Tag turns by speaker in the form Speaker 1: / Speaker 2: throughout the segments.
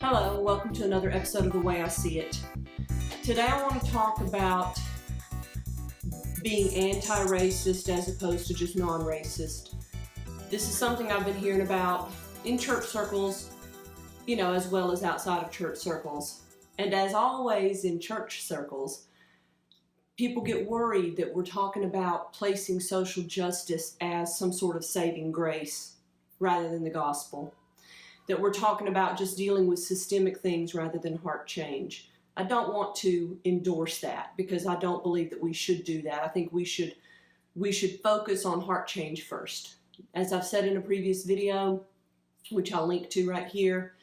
Speaker 1: Hello, welcome to another episode of The Way I See It. Today I want to talk about being anti-racist as opposed to just non-racist. This is something I've been hearing about in church circles, as well as outside of church circles. And as always in church circles, people get worried that we're talking about placing social justice as some sort of saving grace rather than the gospel. That we're talking about just dealing with systemic things rather than heart change. I don't want to endorse that because I don't believe that we should do that. I think we should focus on heart change first. As I've said in a previous video, which I'll link to right here,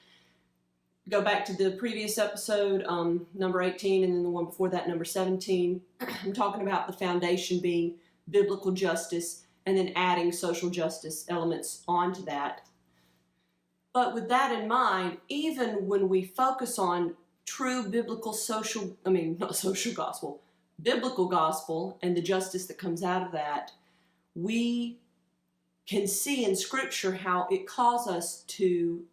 Speaker 1: go back to the previous episode, number 18, and then the one before that, number 17. I'm talking about the foundation being biblical justice and then adding social justice elements onto that. But with that in mind, even when we focus on true biblical biblical gospel and the justice that comes out of that, we can see in Scripture how it calls us to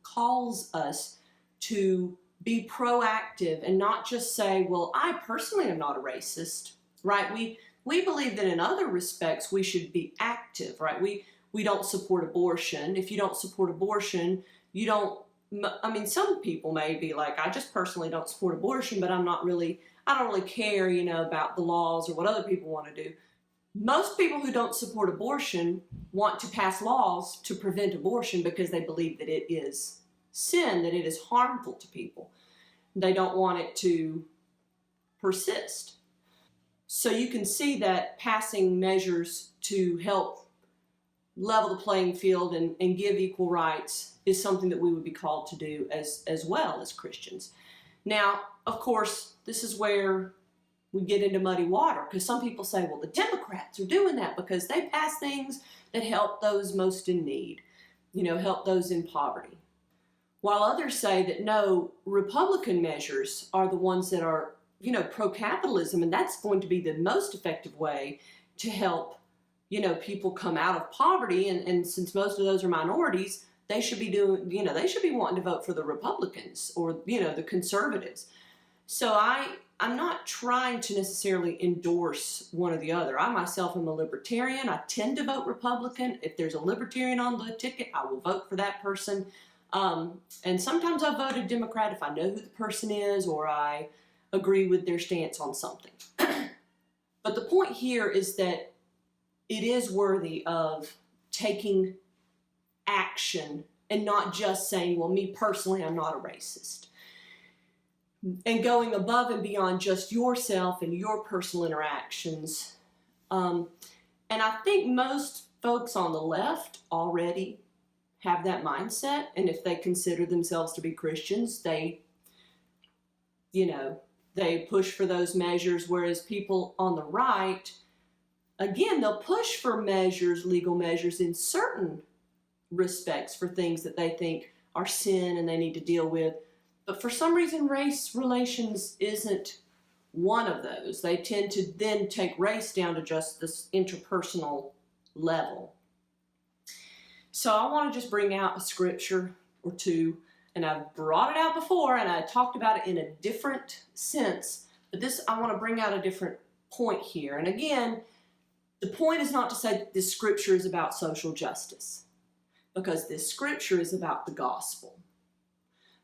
Speaker 1: be proactive and not just say, well, I personally am not a racist, right? We believe that in other respects we should be active, right? We don't support abortion. If you don't support abortion, some people may be like, I just personally don't support abortion, but I don't really care, about the laws or what other people want to do. Most people who don't support abortion want to pass laws to prevent abortion because they believe that it is sin, that it is harmful to people. They don't want it to persist. So you can see that passing measures to help level the playing field and give equal rights is something that we would be called to do as well as Christians. Now, of course, this is where we get into muddy water because some people say, well, the Democrats are doing that because they pass things that help those most in need, help those in poverty. While others say that no, Republican measures are the ones that are, pro-capitalism, and that's going to be the most effective way to help, people come out of poverty. And since most of those are minorities, they should be wanting to vote for the Republicans or, the conservatives. So I'm not trying to necessarily endorse one or the other. I myself am a libertarian. I tend to vote Republican. If there's a libertarian on the ticket, I will vote for that person. And sometimes I voted Democrat if I know who the person is or I agree with their stance on something. But the point here is that it is worthy of taking action and not just saying, well, me personally, I'm not a racist. And going above and beyond just yourself and your personal interactions. And I think most folks on the left already have that mindset. And if they consider themselves to be Christians, they push for those measures. Whereas people on the right, again, they'll push for measures, legal measures in certain respects for things that they think are sin and they need to deal with. But for some reason, race relations isn't one of those. They tend to then take race down to just this interpersonal level. So I want to just bring out a scripture or two, and I've brought it out before and I talked about it in a different sense, but I want to bring out a different point here. And again, the point is not to say that this scripture is about social justice, because this scripture is about the gospel.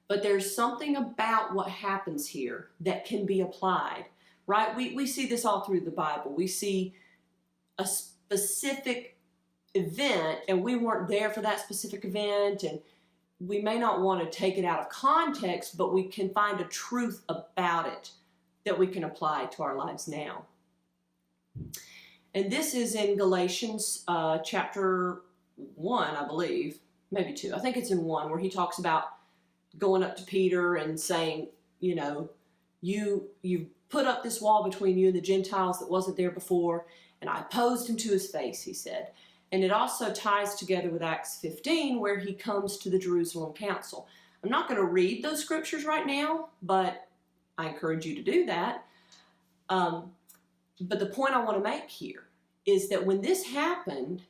Speaker 1: But there's something about what happens here that can be applied, right? We see this all through the Bible. We see a specific event, and we weren't there for that specific event, and we may not want to take it out of context, but we can find a truth about it that we can apply to our lives now. And this is in Galatians chapter 1, I believe, maybe 2. I think it's in 1, where he talks about going up to Peter and saying, you put up this wall between you and the Gentiles that wasn't there before, and I opposed him to his face, he said. And it also ties together with Acts 15, where he comes to the Jerusalem Council. I'm not going to read those scriptures right now, but I encourage you to do that. But the point I want to make here is that when this happened,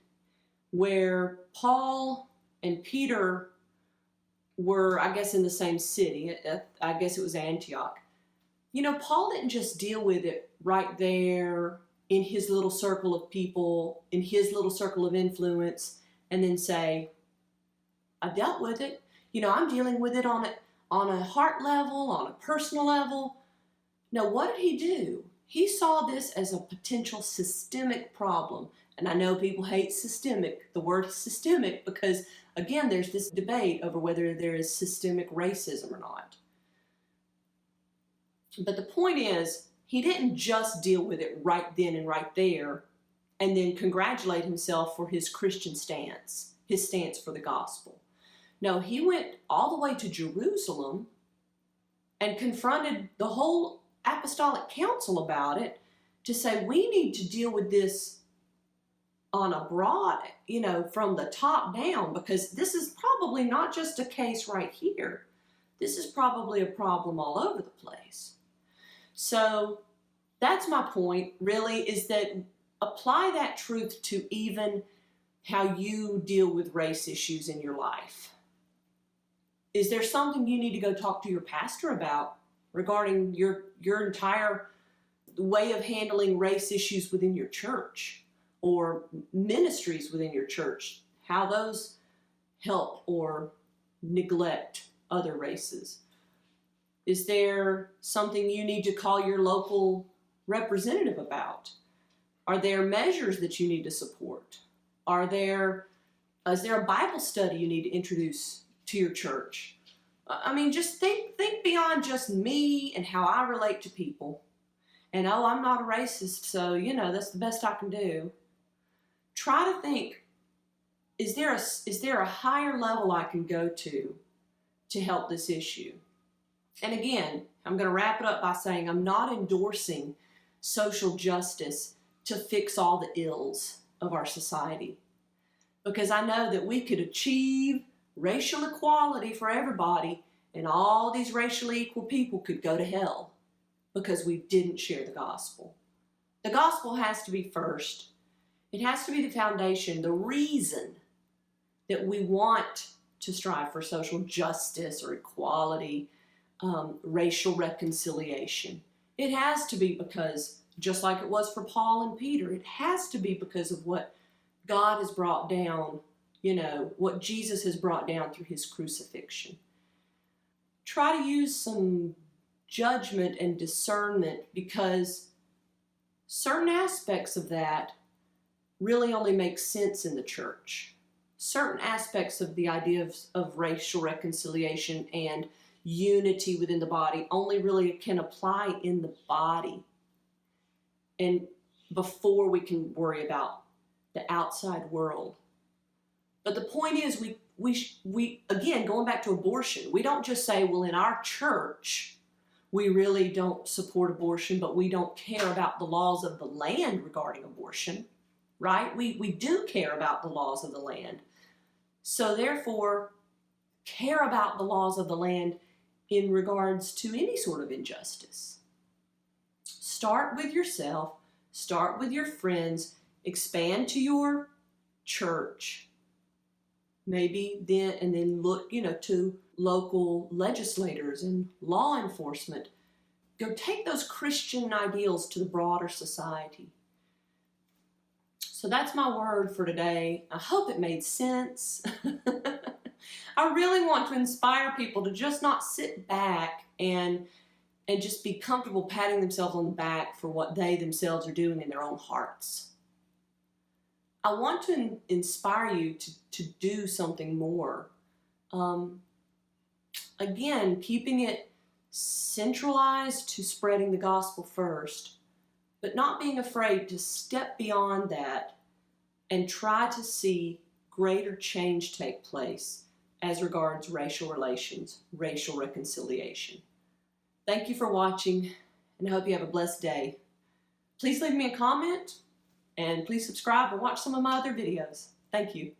Speaker 1: where Paul and Peter were, I guess, in the same city. I guess it was Antioch. You know, Paul didn't just deal with it right there in his little circle of people, in his little circle of influence, and then say, I dealt with it. You know, I'm dealing with it on a heart level, on a personal level. No, what did he do? He saw this as a potential systemic problem. And I know people hate the word systemic, because, again, there's this debate over whether there is systemic racism or not. But the point is, he didn't just deal with it right then and right there and then congratulate himself for his Christian stance, his stance for the gospel. No, he went all the way to Jerusalem and confronted the whole apostolic council about it to say, we need to deal with this on a broad, you know, from the top down, because this is probably not just a case right here. This is probably a problem all over the place. So that's my point, really, is that apply that truth to even how you deal with race issues in your life. Is there something you need to go talk to your pastor about regarding your entire way of handling race issues within your church, or ministries within your church, how those help or neglect other races? Is there something you need to call your local representative about? Are there measures that you need to support? Is there a Bible study you need to introduce to your church? I mean, just think beyond just me and how I relate to people. And, oh, I'm not a racist, so, you know, that's the best I can do. Try to think, is there a higher level I can go to help this issue? And again, I'm going to wrap it up by saying I'm not endorsing social justice to fix all the ills of our society, because I know that we could achieve racial equality for everybody and all these racially equal people could go to hell because we didn't share the gospel. The gospel has to be first. It has to be the foundation, the reason that we want to strive for social justice or equality, racial reconciliation. It has to be because, just like it was for Paul and Peter, it has to be because of what God has brought down, you know, what Jesus has brought down through his crucifixion. Try to use some judgment and discernment, because certain aspects of that really only make sense in the church. Certain aspects of the idea of racial reconciliation and unity within the body only really can apply in the body, and before we can worry about the outside world. But the point is, we again, going back to abortion, we don't just say, well, in our church, we really don't support abortion, but we don't care about the laws of the land regarding abortion, right? We do care about the laws of the land. So therefore, care about the laws of the land in regards to any sort of injustice. Start with yourself, start with your friends, expand to your church. Maybe then look, you know, to local legislators and law enforcement. Go take those Christian ideals to the broader society. So that's my word for today. I hope it made sense. I really want to inspire people to just not sit back and just be comfortable patting themselves on the back for what they themselves are doing in their own hearts. I want to inspire you to do something more. Again, keeping it centralized to spreading the gospel first, but not being afraid to step beyond that and try to see greater change take place as regards racial relations, racial reconciliation. Thank you for watching, and I hope you have a blessed day. Please leave me a comment, and please subscribe and watch some of my other videos. Thank you.